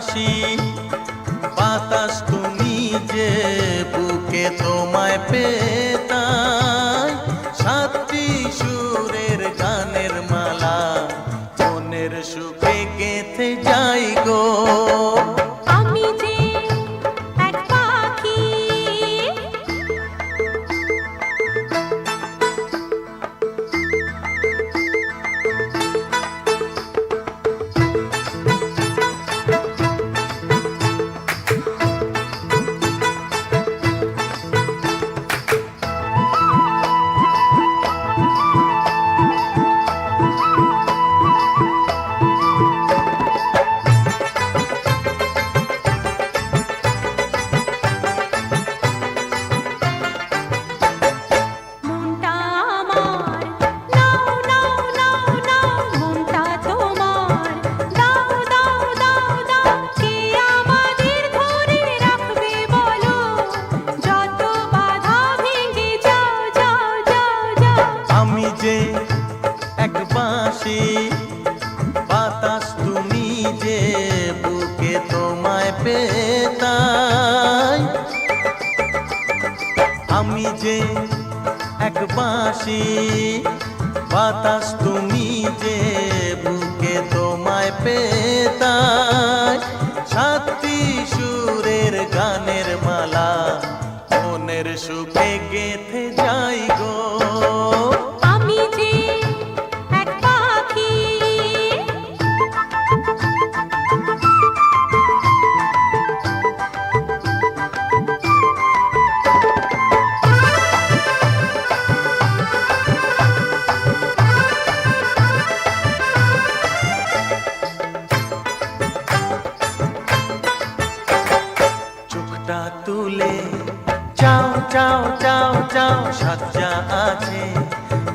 বাঁশি বাতাস তুমি যে বুকে তোমায় পেতাই সাতটি সুরের গানের মালা মনের সুখে গেঁথে যাই গো। আমি যে এক পাখি এক বাঁশি বাতাস তুমি যে বুকে তোমায় পেতাই আমি যে এক বাঁশি বাতাস তুমি যে বুকে তোমায় পেতাই সাতটি সুরের গানের মালা মনের সুখে গেঁথে যাই গো। তুলে চাও চাও চাও চাও সাজ্জা আছে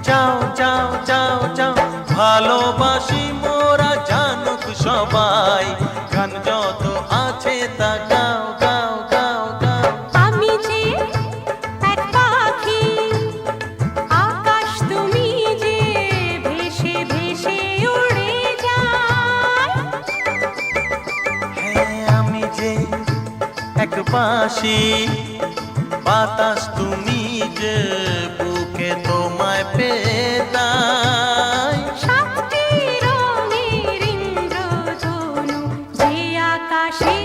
চাও চাও চাও চাও ভালোবাসি মোরা জানুক সবাই গান যত আছে তা গাও গাও গাও গাও। আমি যে এক পাখি আকাশ তুমি যে ভেসে ভেসে উড়ে যায় হ্যাঁ আমি যে এক বাঁশি বাতাস তুমি যে বুকে তোমায় পেতাই সাতটি রঙের ইন্দ্রধনু যে আকাশে